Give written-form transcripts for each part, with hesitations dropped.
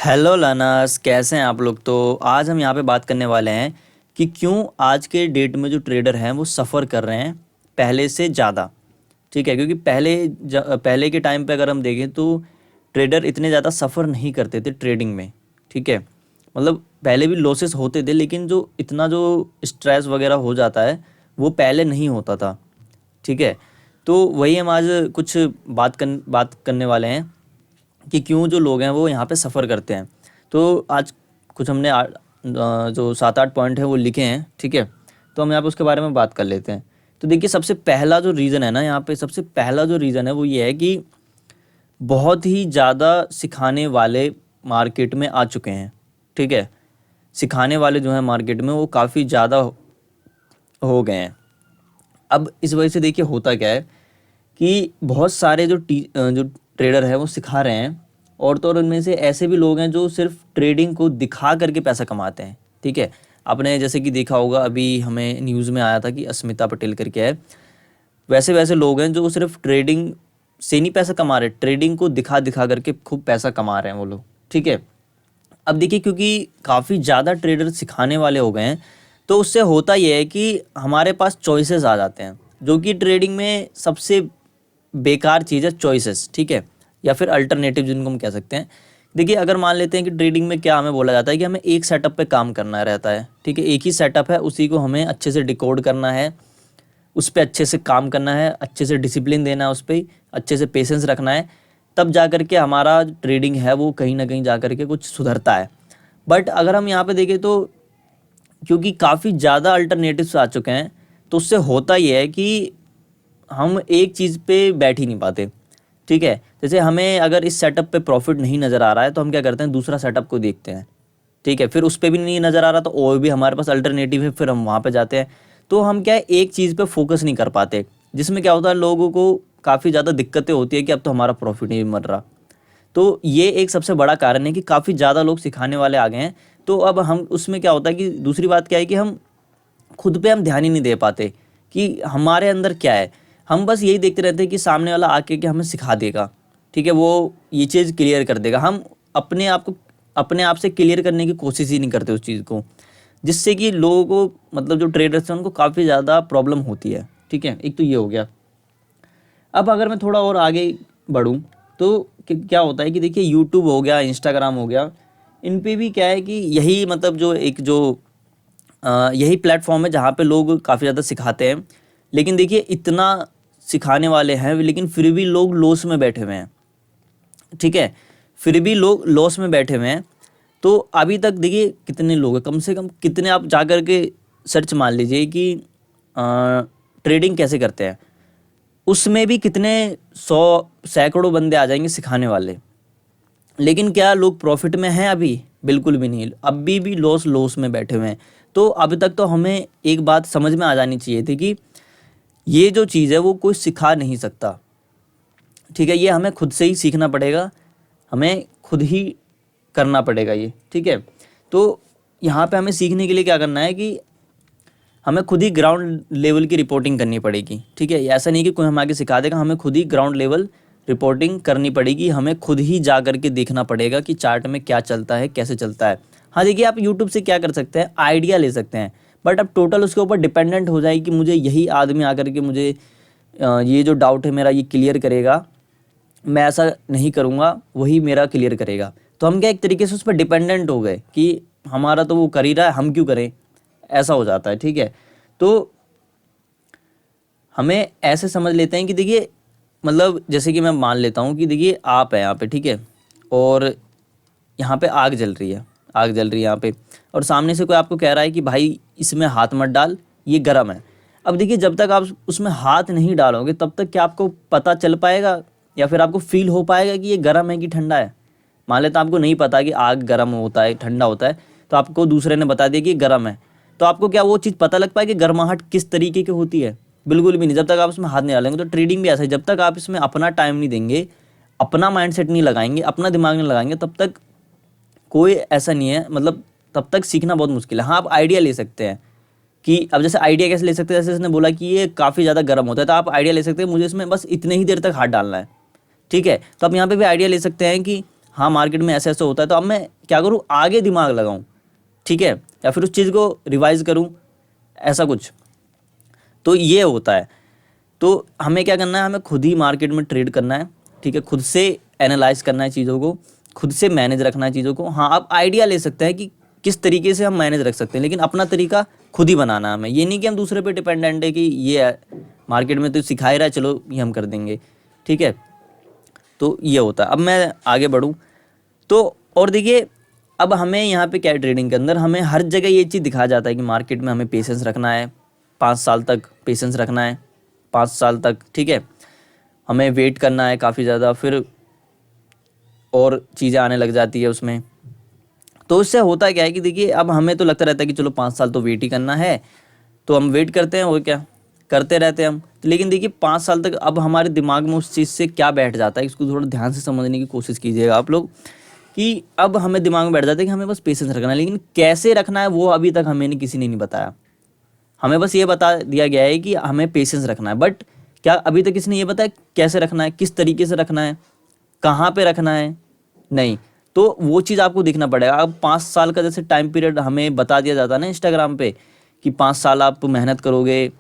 Hello learners, कैसे हैं आप लोग। तो आज हम यहाँ पे बात करने वाले हैं कि क्यों आज के डेट में जो ट्रेडर हैं वो सफ़र कर रहे हैं पहले से ज़्यादा। ठीक है, क्योंकि पहले के टाइम पे अगर हम देखें तो ट्रेडर इतने ज़्यादा सफ़र नहीं करते थे ट्रेडिंग में। ठीक है, मतलब पहले भी लॉसेस होते थे, लेकिन जो इतना जो स्ट्रेस वगैरह हो जाता है वो पहले नहीं होता था। ठीक है, तो वही हम आज कुछ बात करने वाले हैं कि क्यों जो लोग हैं वो यहाँ पे सफ़र करते हैं। तो आज कुछ हमने जो 7-8 पॉइंट है वो लिखे हैं। ठीक है, तो हम यहाँ पे उसके बारे में बात कर लेते हैं। तो देखिए, सबसे पहला जो रीज़न है ना, यहाँ पे सबसे पहला जो रीज़न है वो ये है कि बहुत ही ज़्यादा सिखाने वाले मार्केट में आ चुके हैं। ठीक है, सिखाने वाले जो हैं मार्केट में वो काफ़ी ज़्यादा हो गए हैं। अब इस वजह से देखिए होता क्या है कि बहुत सारे जो ट्रेडर है वो सिखा रहे हैं, और तो और उनमें से ऐसे भी लोग हैं जो सिर्फ ट्रेडिंग को दिखा करके पैसा कमाते हैं। ठीक है, आपने जैसे कि देखा होगा, अभी हमें न्यूज़ में आया था कि अस्मिता पटेल करके है। वैसे वैसे लोग हैं जो सिर्फ ट्रेडिंग से नहीं पैसा कमा रहे, ट्रेडिंग को दिखा दिखा करके खूब पैसा कमा रहे हैं वो लोग। ठीक है, अब देखिए, क्योंकि काफ़ी ज़्यादा ट्रेडर सिखाने वाले हो गए हैं, तो उससे होता यह है कि हमारे पास चॉइसेस आ जाते हैं, जो कि ट्रेडिंग में सबसे बेकार चीज़ है, चॉइसेस। ठीक है, या फिर अल्टरनेटिव जिनको हम कह सकते हैं। देखिए, अगर मान लेते हैं कि ट्रेडिंग में क्या हमें बोला जाता है कि हमें एक सेटअप पे काम करना रहता है। ठीक है, एक ही सेटअप है, उसी को हमें अच्छे से डिकोड करना है, उस पर अच्छे से काम करना है, अच्छे से डिसिप्लिन देना है, उस पर अच्छे से पेशेंस रखना है, तब जा कर के हमारा ट्रेडिंग है वो कहीं ना कहीं जा कर के कुछ सुधरता है। बट अगर हम यहाँ पे देखें तो क्योंकि काफ़ी ज़्यादा अल्टरनेटिव्स आ चुके हैं, तो उससे होता ये है कि हम एक चीज़ पे बैठ ही नहीं पाते। ठीक है, जैसे हमें अगर इस सेटअप पे प्रॉफिट नहीं नज़र आ रहा है तो हम क्या करते हैं, दूसरा सेटअप को देखते हैं। ठीक है, फिर उस पे भी नहीं नज़र आ रहा तो और भी हमारे पास अल्टरनेटिव है, फिर हम वहाँ पे जाते हैं। तो हम क्या है, एक चीज़ पे फोकस नहीं कर पाते, जिसमें क्या होता है, लोगों को काफ़ी ज़्यादा दिक्कतें होती है कि अब तो हमारा प्रॉफिट नहीं मिल रहा। तो ये एक सबसे बड़ा कारण है कि काफ़ी ज़्यादा लोग सिखाने वाले आ गए हैं। तो अब हम उसमें क्या होता है कि दूसरी बात क्या है कि हम खुद पे हम ध्यान ही नहीं दे पाते कि हमारे अंदर क्या है। हम बस यही देखते रहते हैं कि सामने वाला आके कि हमें सिखा देगा। ठीक है, वो ये चीज़ क्लियर कर देगा। हम अपने आप से क्लियर करने की कोशिश ही नहीं करते उस चीज़ को, जिससे कि लोगों को, मतलब जो ट्रेडर्स हैं उनको काफ़ी ज़्यादा प्रॉब्लम होती है। ठीक है, एक तो ये हो गया। अब अगर मैं थोड़ा और आगे बढ़ूँ तो क्या होता है कि देखिए, यूट्यूब हो गया, इंस्टाग्राम हो गया, इन पे भी क्या है कि यही, मतलब जो एक जो यही प्लेटफॉर्म है जहाँ पे लोग काफ़ी ज़्यादा सिखाते हैं। लेकिन देखिए, इतना सिखाने वाले हैं लेकिन फिर भी लोग लॉस में बैठे हुए हैं। ठीक है, फिर भी लोग लॉस में बैठे हुए हैं। तो अभी तक देखिए कितने लोग हैं, कम से कम कितने, आप जा कर के सर्च मान लीजिए कि ट्रेडिंग कैसे करते हैं, उसमें भी कितने सौ सैकड़ों बंदे आ जाएंगे सिखाने वाले। लेकिन क्या लोग प्रॉफिट में हैं? अभी बिल्कुल भी नहीं, अभी भी लॉस लॉस में बैठे हुए हैं। तो अभी तक तो हमें एक बात समझ में आ जानी चाहिए थी कि ये जो चीज़ है वो कोई सिखा नहीं सकता। ठीक है, ये हमें खुद से ही सीखना पड़ेगा, हमें खुद ही करना पड़ेगा ये। ठीक है, तो यहाँ पे हमें सीखने के लिए क्या करना है कि हमें खुद ही ग्राउंड लेवल की रिपोर्टिंग करनी पड़ेगी। ठीक है, ऐसा नहीं कि कोई हम आगे सिखा देगा, हमें खुद ही ग्राउंड लेवल रिपोर्टिंग करनी पड़ेगी। हमें खुद ही जा करके देखना पड़ेगा कि चार्ट में क्या चलता है, कैसे चलता है। हाँ देखिए, आप यूट्यूब से क्या कर सकते हैं, आइडिया ले सकते हैं, बट अब टोटल उसके ऊपर डिपेंडेंट हो जाए कि मुझे यही आदमी आकर के मुझे ये जो डाउट है मेरा ये क्लियर करेगा, मैं ऐसा नहीं करूँगा, वही मेरा क्लियर करेगा। तो हम क्या एक तरीके से उस पर डिपेंडेंट हो गए कि हमारा तो वो कर ही रहा है, हम क्यों करें, ऐसा हो जाता है। ठीक है, तो हमें ऐसे समझ लेते हैं कि देखिए, मतलब जैसे कि मैं मान लेता हूँ कि देखिए आप है यहाँ पे। ठीक है, और यहाँ पे आग जल रही है, आग जल रही है यहाँ पे, और सामने से कोई आपको कह रहा है कि भाई इसमें हाथ मत डाल, ये गर्म है। अब देखिए, जब तक आप उसमें हाथ नहीं डालोगे तब तक क्या आपको पता चल पाएगा या फिर आपको फील हो पाएगा कि ये गर्म है कि ठंडा है। मान लेते आपको नहीं पता कि आग गर्म होता है ठंडा होता है, तो आपको दूसरे ने बता दिया कि गर्म है, तो आपको क्या वो चीज़ पता लग पाएगी गर्माहट किस तरीके की होती है? बिल्कुल भी नहीं, जब तक आप उसमें हाथ नहीं डालेंगे। तो ट्रेडिंग भी ऐसा है, जब तक आप इसमें अपना टाइम नहीं देंगे, अपना माइंडसेट नहीं लगाएंगे, अपना दिमाग नहीं लगाएंगे, तब तक कोई ऐसा नहीं है, मतलब तब तक सीखना बहुत मुश्किल है। हाँ, आप आइडिया ले सकते हैं कि अब जैसे आइडिया कैसे ले सकते हैं, जैसे इसने बोला कि ये काफ़ी ज़्यादा गर्म होता है, तो आप आइडिया ले सकते हैं मुझे इसमें बस इतने ही देर तक हाथ डालना है। ठीक है, तो आप यहाँ पे भी आइडिया ले सकते हैं कि हाँ मार्केट में ऐसे ऐसे होता है, तो अब मैं क्या करूँ, आगे दिमाग लगाऊँ, ठीक है, या फिर उस चीज़ को रिवाइज करूँ, ऐसा कुछ। तो ये होता है। तो हमें क्या करना है, हमें खुद ही मार्केट में ट्रेड करना है, ठीक है, खुद से एनालाइज करना है चीज़ों को, खुद से मैनेज रखना है चीज़ों को। हाँ आप आइडिया ले सकते हैं कि किस तरीके से हम मैनेज रख सकते हैं, लेकिन अपना तरीका खुद ही बनाना है हमें। ये नहीं कि हम दूसरे पे डिपेंडेंट है कि ये है मार्केट में तो सिखा ही रहा है, चलो ये हम कर देंगे, ठीक है। तो ये होता है। अब मैं आगे बढ़ूँ तो, और देखिए अब हमें यहाँ पे क्या है, ट्रेडिंग के अंदर हमें हर जगह ये चीज़ दिखाया जाता है कि मार्केट में हमें पेशेंस रखना है, 5 साल तक पेशेंस रखना है, 5 साल तक, ठीक है, हमें वेट करना है काफ़ी ज़्यादा, फिर और चीज़ें आने लग जाती है उसमें। तो उससे होता क्या है कि देखिए अब हमें तो लगता रहता है कि चलो 5 साल तो वेट ही करना है, तो हम वेट करते हैं और क्या करते रहते हैं हम। तो लेकिन देखिए 5 साल तक अब हमारे दिमाग में उस चीज़ से क्या बैठ जाता है, इसको थोड़ा ध्यान से समझने की कोशिश कीजिएगा आप लोग, कि अब हमें दिमाग में बैठ जाता है कि हमें बस पेशेंस रखना है, लेकिन कैसे रखना है वो अभी तक हमें किसी ने नहीं बताया। हमें बस ये बता दिया गया है कि हमें पेशेंस रखना है, बट क्या अभी तक किसी ने ये बताया कैसे रखना है, किस तरीके से रखना है, कहाँ पे रखना है, नहीं। तो वो चीज़ आपको देखना पड़ेगा। अब 5 साल का जैसे टाइम पीरियड हमें बता दिया जाता है ना इंस्टाग्राम पे, कि 5 साल आप मेहनत करोगे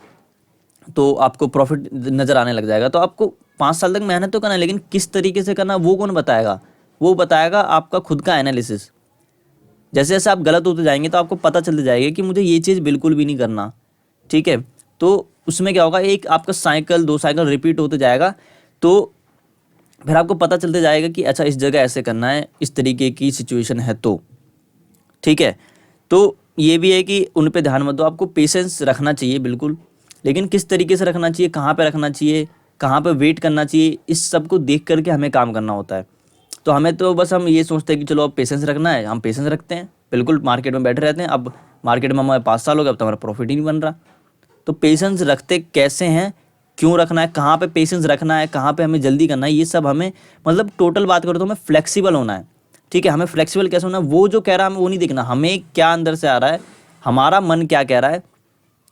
तो आपको प्रॉफिट नज़र आने लग जाएगा। तो आपको 5 साल तक मेहनत तो करना है, लेकिन किस तरीके से करना वो कौन बताएगा, वो बताएगा आपका खुद का एनालिसिस। जैसे जैसे आप गलत होते जाएंगे तो आपको पता चलता जाएगा कि मुझे ये चीज़ बिल्कुल भी नहीं करना, ठीक है। तो उसमें क्या होगा, एक आपका साइकिल 2 साइकिल रिपीट होते जाएगा, तो फिर आपको पता चलते जाएगा कि अच्छा इस जगह ऐसे करना है, इस तरीके की सिचुएशन है तो, ठीक है। तो ये भी है कि उन पे ध्यान मत दो, आपको पेशेंस रखना चाहिए बिल्कुल, लेकिन किस तरीके से रखना चाहिए, कहाँ पे रखना चाहिए, कहाँ पे वेट करना चाहिए, इस सब को देख करके हमें काम करना होता है। तो हमें तो बस हम ये सोचते हैं कि चलो अब पेशेंस रखना है, हम पेशेंस रखते हैं, बिल्कुल मार्केट में बैठे रहते हैं। अब मार्केट में हमारे 5 साल हो गए, अब तो हमारा प्रॉफिट ही नहीं बन रहा। तो पेशेंस रखते कैसे हैं, क्यों रखना है, कहाँ पे पेशेंस रखना है, कहाँ पे हमें जल्दी करना है, ये सब हमें, मतलब टोटल बात करो तो हमें फ्लेक्सिबल होना है, ठीक है। हमें फ्लेक्सिबल कैसे होना है, वो जो कह रहा है हमें वो नहीं देखना, हमें क्या अंदर से आ रहा है, हमारा मन क्या कह रहा है,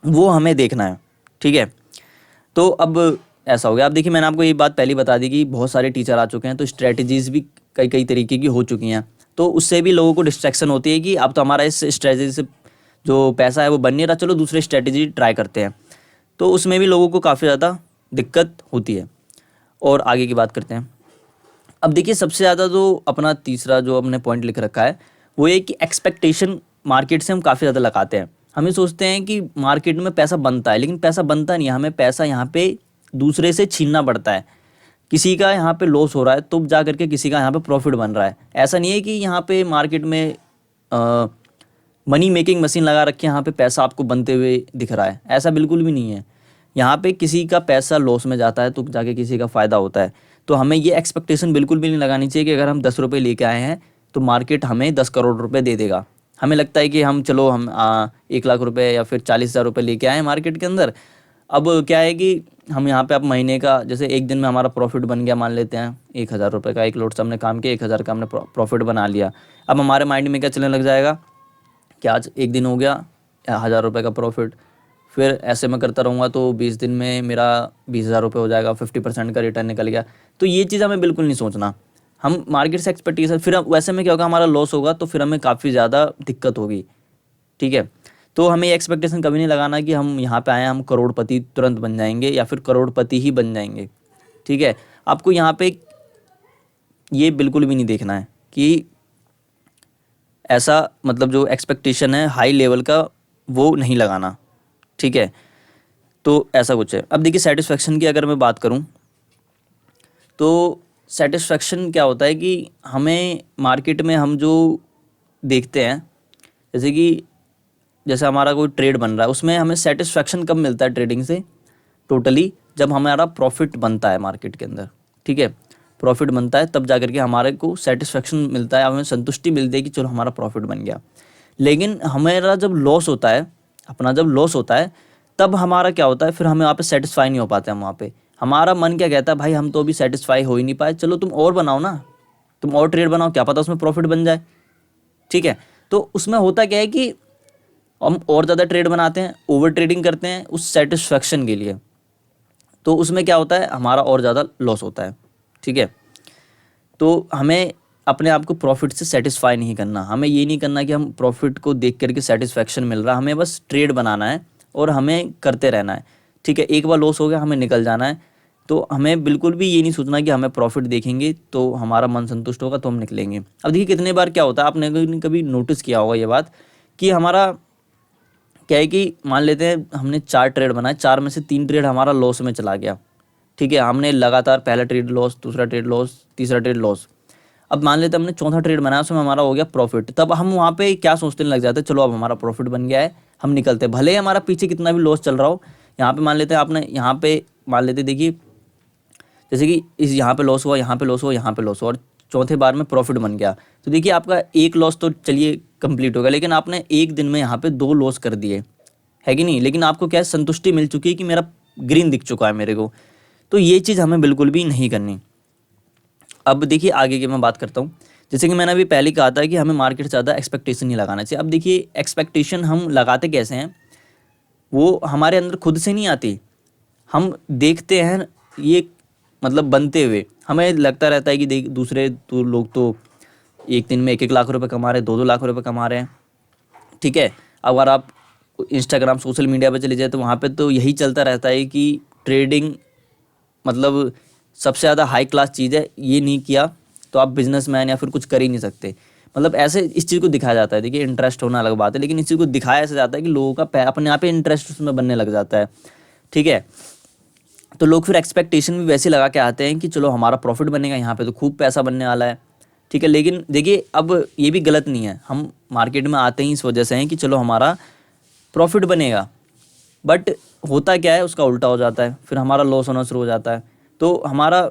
वो हमें देखना है, ठीक है। तो अब ऐसा हो गया। अब देखिए मैंने आपको ये बात पहले बता दी कि बहुत सारे टीचर आ चुके हैं, तो स्ट्रेटजीज भी कई कई तरीके की हो चुकी हैं, तो उससे भी लोगों को डिस्ट्रैक्शन होती है कि अब तो हमारा इस स्ट्रेटजी से जो पैसा है वो बन नहीं रहा, चलो दूसरी स्ट्रेटजी ट्राई करते हैं। तो उसमें भी लोगों को काफ़ी ज़्यादा दिक्कत होती है। और आगे की बात करते हैं। अब देखिए सबसे ज़्यादा जो अपना तीसरा जो हमने पॉइंट लिख रखा है, वो ये कि एक्सपेक्टेशन मार्केट से हम काफ़ी ज़्यादा लगाते हैं। हम ये सोचते हैं कि मार्केट में पैसा बनता है, लेकिन पैसा बनता नहीं है, हमें पैसा यहाँ पे दूसरे से छीनना पड़ता है। किसी का यहाँ पे लॉस हो रहा है तो जा करके किसी का यहाँ पे प्रॉफिट बन रहा है। ऐसा नहीं है कि यहाँ पे मार्केट में मनी मेकिंग मशीन लगा रखी है, यहाँ पे पैसा आपको बनते हुए दिख रहा है, ऐसा बिल्कुल भी नहीं है। यहाँ पे किसी का पैसा लॉस में जाता है तो जाके किसी का फ़ायदा होता है। तो हमें ये एक्सपेक्टेशन बिल्कुल भी नहीं लगानी चाहिए कि अगर हम 10 रुपये लेके आए हैं तो मार्केट हमें 10 करोड़ रुपये दे देगा। हमें लगता है कि हम चलो हम 1 लाख रुपये या फिर 40,000 रुपये लेके आए हैं मार्केट के अंदर। अब क्या है कि हम यहाँ पे अब महीने का जैसे एक दिन में हमारा प्रॉफिट बन गया, मान लेते हैं 1,000 रुपये का, एक लोट से हमने काम किया, 1,000 का हमने प्रॉफिट बना लिया। अब हमारे माइंड में क्या चलने लग जाएगा कि आज एक दिन हो गया 1,000 रुपये का प्रॉफिट, फिर ऐसे मैं करता रहूँगा तो 20 दिन में मेरा 20,000 रुपये हो जाएगा, 50% का रिटर्न निकल गया। तो ये चीज़ हमें बिल्कुल नहीं सोचना। हम मार्केट से एक्सपेक्टेशन, फिर वैसे में क्या होगा, हमारा लॉस होगा तो फिर हमें काफ़ी ज़्यादा दिक्कत होगी, ठीक है। तो हमें ये एक्सपेक्टेशन कभी नहीं लगाना कि हम यहाँ पे आए हैं हम करोड़पति तुरंत बन जाएंगे या फिर करोड़पति ही बन जाएंगे, ठीक है। आपको यहाँ पे ये बिल्कुल भी नहीं देखना है कि ऐसा, मतलब जो एक्सपेक्टेशन है हाई लेवल का वो नहीं लगाना, ठीक है। तो ऐसा कुछ है। अब देखिए सेटिस्फेक्शन की अगर मैं बात करूं तो सेटिस्फेक्शन क्या होता है कि हमें मार्केट में हम जो देखते हैं, जैसे कि जैसे हमारा कोई ट्रेड बन रहा है उसमें हमें सेटिस्फेक्शन कब मिलता है ट्रेडिंग से, टोटली जब हमारा प्रॉफिट बनता है मार्केट के अंदर, ठीक है। प्रॉफिट बनता है तब जा करके हमारे को सेटिस्फेक्शन मिलता है, हमें संतुष्टि मिलती है कि चलो हमारा प्रॉफिट बन गया। लेकिन हमारा जब लॉस होता है, अपना जब लॉस होता है तब हमारा क्या होता है, फिर हमें वहाँ पे सेटिस्फाई नहीं हो पाते हम वहाँ पे। हमारा मन क्या कहता है, भाई हम तो अभी सेटिस्फाई हो ही नहीं पाए, चलो तुम और बनाओ ना, तुम और ट्रेड बनाओ, क्या पता उसमें प्रॉफिट बन जाए, ठीक है। तो उसमें होता क्या है कि हम और ज़्यादा ट्रेड बनाते हैं, ओवर ट्रेडिंग करते हैं उस सेटिस्फेक्शन के लिए, तो उसमें क्या होता है, हमारा और ज़्यादा लॉस होता है, ठीक है। तो हमें अपने आप को प्रॉफिट से सेटिस्फाई नहीं करना। हमें ये नहीं करना कि हम प्रॉफिट को देख करके सेटिस्फेक्शन मिल रहा, हमें बस ट्रेड बनाना है और हमें करते रहना है। ठीक है, एक बार लॉस हो गया हमें निकल जाना है। तो हमें बिल्कुल भी ये नहीं सोचना कि हमें प्रॉफिट देखेंगे तो हमारा मन संतुष्ट होगा तो हम निकलेंगे। अब देखिए कितने बार क्या होता है, आपने कभी नोटिस किया होगा ये बात, कि हमारा क्या है कि मान लेते हैं हमने 4 ट्रेड बनाए, 4 में से 3 ट्रेड हमारा लॉस में चला गया। ठीक है, हमने लगातार पहला ट्रेड लॉस, दूसरा ट्रेड लॉस, तीसरा ट्रेड लॉस। अब मान लेते हैं हमने चौथा ट्रेड बनाया, उसमें हमारा हो गया प्रॉफिट। तब हम वहाँ पे क्या सोचने लग जाते हैं, चलो अब हमारा प्रॉफिट बन गया है, हम निकलते हैं, भले ही हमारा पीछे कितना भी लॉस चल रहा हो। यहाँ पे मान लेते हैं आपने, यहाँ पे मान लेते देखिए, जैसे कि इस यहाँ पे लॉस हुआ, यहाँ पे लॉस हुआ, यहाँ पे लॉस हुआ, और चौथे बार में प्रॉफिट बन गया। तो देखिए आपका एक लॉस तो चलिए कंप्लीट हो गया, लेकिन आपने एक दिन में यहाँ पे 2 लॉस कर दिए, है कि नहीं। लेकिन आपको क्या है, संतुष्टि मिल चुकी है कि मेरा ग्रीन दिख चुका है मेरे को। तो ये चीज़ हमें बिल्कुल भी नहीं करनी। अब देखिए आगे की मैं बात करता हूँ। जैसे कि मैंने अभी पहले कहा था कि हमें मार्केट से ज़्यादा एक्सपेक्टेशन नहीं लगाना चाहिए। अब देखिए एक्सपेक्टेशन हम लगाते कैसे हैं, वो हमारे अंदर खुद से नहीं आती, हम देखते हैं ये, मतलब बनते हुए हमें लगता रहता है कि देख दूसरे तो लोग तो एक दिन में 1-1 लाख रुपए कमा रहे हैं, 2-2 लाख रुपए कमा रहे हैं। ठीक है, अगर आप इंस्टाग्राम सोशल मीडिया पे चले जाए तो वहाँ पे तो यही चलता रहता है कि ट्रेडिंग मतलब सबसे ज़्यादा हाई क्लास चीज़ है, ये नहीं किया तो आप बिजनेसमैन या फिर कुछ कर ही नहीं सकते। मतलब ऐसे इस चीज़ को दिखाया जाता है। देखिए इंटरेस्ट होना अलग बात है, लेकिन इस चीज़ को दिखाया ऐसे जाता है कि लोगों का अपने आप ही इंटरेस्ट उसमें बनने लग जाता है। ठीक है, तो लोग फिर एक्सपेक्टेशन भी वैसे लगा के आते हैं कि चलो हमारा प्रॉफिट बनेगा, यहाँ पे तो खूब पैसा बनने वाला है। ठीक है, लेकिन देखिए अब ये भी गलत नहीं है, हम मार्केट में आते ही इस वजह से हैं कि चलो हमारा प्रॉफिट बनेगा, बट होता क्या है उसका उल्टा हो जाता है, फिर हमारा लॉस होना शुरू हो जाता है। तो हमारा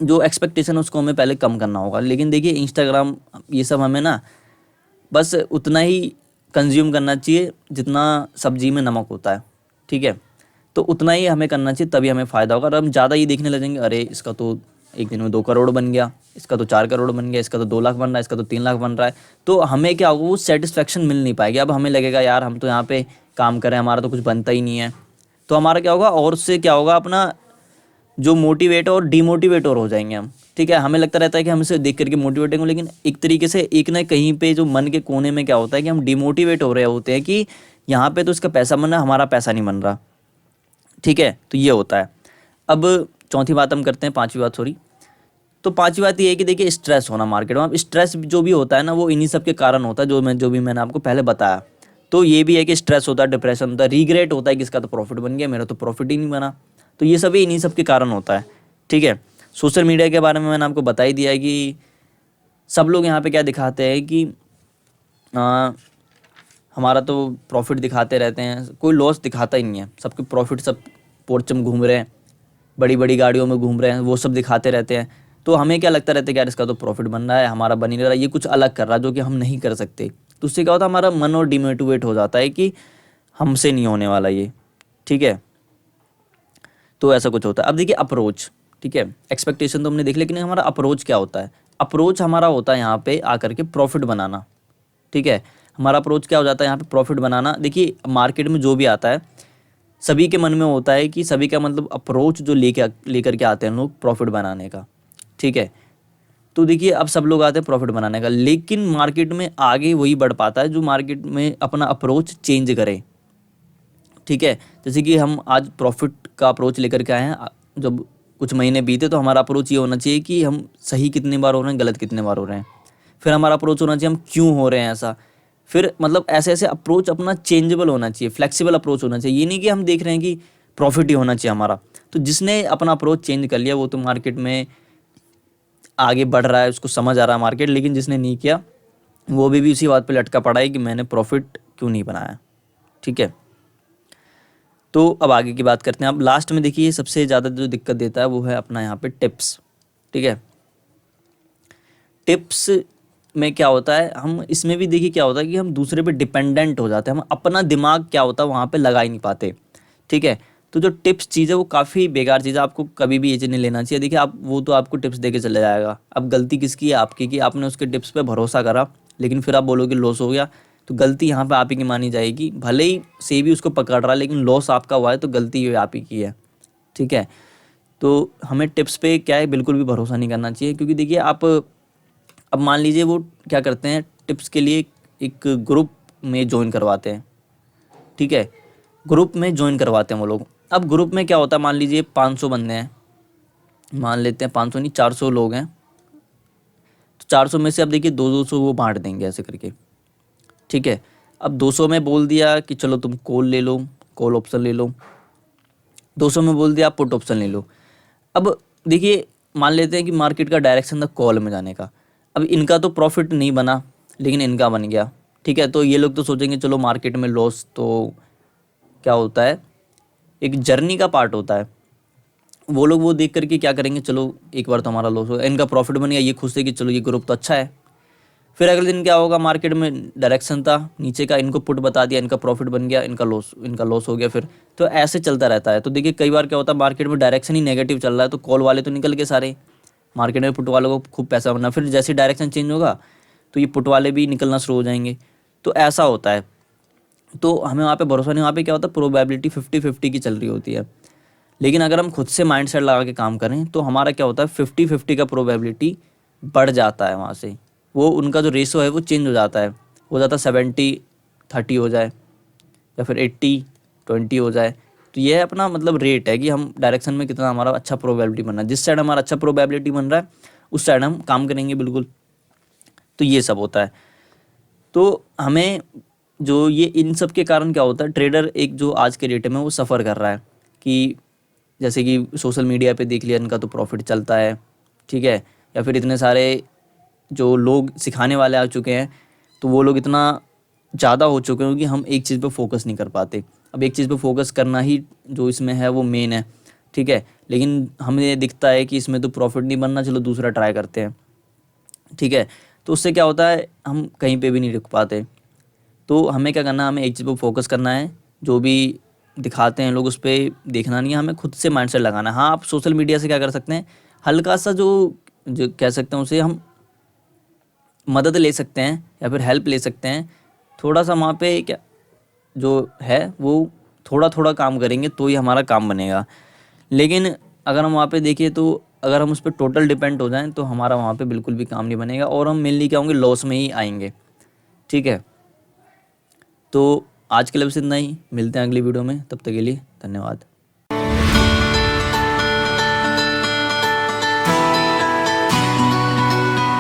जो एक्सपेक्टेशन है उसको हमें पहले कम करना होगा। लेकिन देखिए इंस्टाग्राम ये सब हमें ना बस उतना ही कंज्यूम करना चाहिए जितना सब्जी में नमक होता है। ठीक है, तो उतना ही हमें करना चाहिए, तभी हमें फ़ायदा होगा। और हम ज़्यादा ही देखने लगेंगे, अरे इसका तो एक दिन में 2 करोड़ बन गया, इसका तो 4 करोड़ बन गया, इसका तो 2 लाख बन रहा है, इसका तो 3 लाख बन रहा है, तो हमें क्या होगा, वो सेटिस्फेक्शन मिल नहीं पाएगी। अब हमें लगेगा यार हम तो यहाँ पे काम करें, हमारा तो कुछ बनता ही नहीं है। तो हमारा क्या होगा, और उससे क्या होगा, अपना जो मोटिवेट और डीमोटिवेट और हो जाएंगे हम। ठीक है, हमें लगता रहता है कि हम इसे देख करके मोटिवेट होंगे, लेकिन एक तरीके से एक ना कहीं पे जो मन के कोने में क्या होता है कि हम डिमोटिवेट हो रहे होते हैं कि यहाँ पे तो इसका पैसा बन रहा है, हमारा पैसा नहीं बन रहा। ठीक है, तो ये होता है। अब चौथी बात हम करते हैं, पांचवी बात सॉरी। तो पांचवी बात ये है कि देखिए स्ट्रेस होना मार्केट में। अब स्ट्रेस जो भी होता है ना, वो इन्हीं सब के कारण होता है, जो भी मैंने आपको पहले बताया। तो ये भी है कि स्ट्रेस होता है, डिप्रेशन होता है, रिग्रेट होता है कि इसका तो प्रॉफिट बन गया, मेरा तो प्रॉफिट ही नहीं बना। तो ये सभी इन्हीं सब के कारण होता है। ठीक है, सोशल मीडिया के बारे में मैंने आपको बता ही दिया है कि सब लोग यहाँ पे क्या दिखाते हैं कि हमारा तो प्रॉफिट दिखाते रहते हैं, कोई लॉस दिखाता ही नहीं है, सबके प्रॉफिट, सब पोर्च में घूम रहे हैं, बड़ी बड़ी गाड़ियों में घूम रहे हैं, वो सब दिखाते रहते हैं। तो हमें क्या लगता रहता है कि यार इसका तो प्रॉफिट बन रहा है, हमारा बन ही नहीं रहा, ये कुछ अलग कर रहा है जो कि हम नहीं कर सकते। तो उससे क्या होता है, हमारा मन और डिमोटिवेट हो जाता है कि हमसे नहीं होने वाला ये। ठीक है, तो ऐसा कुछ होता है। अब देखिए अप्रोच, ठीक है, एक्सपेक्टेशन तो हमने देख लिया, लेकिन हमारा अप्रोच क्या होता है। अप्रोच हमारा होता है यहाँ पे आकर के प्रॉफिट बनाना। ठीक है, हमारा अप्रोच क्या हो जाता है यहाँ पे, प्रॉफिट बनाना। देखिए मार्केट में जो भी आता है सभी के मन में होता है कि सभी का मतलब अप्रोच जो लेकर के आते हैं लोग प्रॉफिट बनाने का। ठीक है, तो देखिए अब सब लोग आते हैं प्रॉफिट बनाने का, लेकिन मार्केट में आगे वही बढ़ पाता है जो मार्केट में अपना अप्रोच चेंज करे। ठीक है, जैसे कि हम आज प्रॉफिट का अप्रोच लेकर के आए हैं, जब कुछ महीने बीते तो हमारा अप्रोच ये होना चाहिए कि हम सही कितने बार हो रहे हैं, गलत कितने बार हो रहे हैं। फिर हमारा अप्रोच होना चाहिए हम क्यों हो रहे हैं ऐसा। फिर मतलब ऐसे ऐसे अप्रोच अपना चेंजेबल होना चाहिए, फ्लेक्सिबल अप्रोच होना चाहिए। ये नहीं कि हम देख रहे हैं कि प्रॉफिट ही होना चाहिए हमारा। तो जिसने अपना अप्रोच चेंज कर लिया वो तो मार्केट में आगे बढ़ रहा है, उसको समझ आ रहा है मार्केट। लेकिन जिसने नहीं किया वो भी उसी बात पे लटका पड़ा है कि मैंने प्रॉफिट क्यों नहीं बनाया। ठीक है, तो अब आगे की बात करते हैं। अब लास्ट में देखिए सबसे ज़्यादा जो दिक्कत देता है वो है अपना यहाँ पे टिप्स। ठीक है, टिप्स में क्या होता है, हम इसमें भी देखिए क्या होता है कि हम दूसरे पे डिपेंडेंट हो जाते हैं, हम अपना दिमाग क्या होता है वहाँ पे लगा ही नहीं पाते। ठीक है, तो जो टिप्स चीज़ है वो काफ़ी बेकार चीज़ है, आपको कभी भी ये चीज़ नहीं लेना चाहिए। देखिए आप वो तो आपको टिप्स दे के चले जाएगा, अब गलती किसकी है, आपकी, कि आपने उसके टिप्स पे भरोसा करा लेकिन फिर आप बोलोगे लॉस हो गया, तो गलती यहाँ पे आप ही की मानी जाएगी। भले ही सेबी उसको पकड़ रहा है लेकिन लॉस आपका हुआ है तो गलती ये आप ही की है। ठीक है, तो हमें टिप्स पे क्या है बिल्कुल भी भरोसा नहीं करना चाहिए, क्योंकि देखिए आप अब मान लीजिए वो क्या करते हैं, टिप्स के लिए एक ग्रुप में ज्वाइन करवाते हैं, ठीक है, ग्रुप में ज्वाइन करवाते हैं वो लोग। अब ग्रुप में क्या होता है, मान लीजिए 500 बंदे हैं, मान लेते हैं 500 नहीं 400 लोग हैं, तो 400 में से अब देखिए 200 वो बांट देंगे ऐसे करके, ठीक है। अब 200 में बोल दिया कि चलो तुम कॉल ले लो, कॉल ऑप्शन ले लो, 200 में बोल दिया आप पुट ऑप्शन ले लो। अब देखिए मान लेते हैं कि मार्केट का डायरेक्शन था कॉल में जाने का, अब इनका तो प्रॉफिट नहीं बना लेकिन इनका बन गया, ठीक है। तो ये लोग तो सोचेंगे चलो मार्केट में लॉस तो क्या होता है, एक जर्नी का पार्ट होता है, वो लोग वो देख करके क्या करेंगे, चलो एक बार तो हमारा लॉस हो, इनका प्रॉफिट बन गया, ये खुश है कि चलो ये ग्रुप तो अच्छा है। फिर अगले दिन क्या होगा, मार्केट में डायरेक्शन था नीचे का, इनको पुट बता दिया, इनका प्रॉफिट बन गया, इनका लॉस हो गया। फिर तो ऐसे चलता रहता है। तो देखिए कई बार क्या होता है, मार्केट में डायरेक्शन ही नेगेटिव चल रहा है तो कॉल वाले तो निकल गए सारे, मार्केट में पुट वालों को खूब पैसा बनना, फिर जैसे डायरेक्शन चेंज होगा तो ये पुट वाले भी निकलना शुरू हो जाएंगे। तो ऐसा होता है। तो हमें वहाँ पे भरोसा नहीं, वहाँ पे क्या होता है, प्रोबेबिलिटी 50-50 की चल रही होती है। लेकिन अगर हम खुद से माइंडसेट लगा के काम करें तो हमारा क्या होता है, 50-50 का प्रोबेबिलिटी बढ़ जाता है। वहाँ से वो उनका जो रेशो है वो चेंज हो जाता है, हो जाता है 70-30 हो जाए या फिर 80-20 हो जाए। तो ये अपना मतलब रेट है कि हम डायरेक्शन में कितना हमारा अच्छा प्रोबेबिलिटी बन रहा है, जिस साइड हमारा अच्छा प्रोबेबिलिटी बन रहा है उस साइड हम काम करेंगे बिल्कुल। तो ये सब होता है। तो हमें जो ये इन सब के कारण क्या होता है, ट्रेडर एक जो आज के डेट में वो सफ़र कर रहा है कि जैसे कि सोशल मीडिया पे देख लिया इनका तो प्रॉफिट चलता है, ठीक है, या फिर इतने सारे जो लोग सिखाने वाले आ चुके हैं तो वो लोग इतना ज़्यादा हो चुके हैं कि हम एक चीज़ पे फोकस नहीं कर पाते। अब एक चीज़ पे फोकस करना ही जो इसमें है वो मेन है, ठीक है, लेकिन हमें दिखता है कि इसमें तो प्रॉफिट नहीं बनना, चलो दूसरा ट्राई करते हैं, ठीक है। तो उससे क्या होता है, हम कहीं पे भी नहीं रुक पाते। तो हमें क्या करना है, हमें एक चीज़ पे फोकस करना है, जो भी दिखाते हैं लोग उस पर देखना नहीं है, हमें खुद से माइंडसेट लगाना है। हाँ, आप सोशल मीडिया से क्या कर सकते हैं, हल्का सा जो जो कह सकते हैं उसे हम मदद ले सकते हैं या फिर हेल्प ले सकते हैं, थोड़ा सा वहाँ पे क्या जो है वो थोड़ा थोड़ा काम करेंगे तो ही हमारा काम बनेगा। लेकिन अगर हम वहाँ पे देखिए तो अगर हम उस पर टोटल डिपेंड हो जाएं तो हमारा वहाँ पे बिल्कुल भी काम नहीं बनेगा और हम मेनली क्या होंगे, लॉस में ही आएंगे, ठीक है। तो आज के लिए बस इतना ही, मिलते हैं अगली वीडियो में, तब तक के लिए धन्यवाद।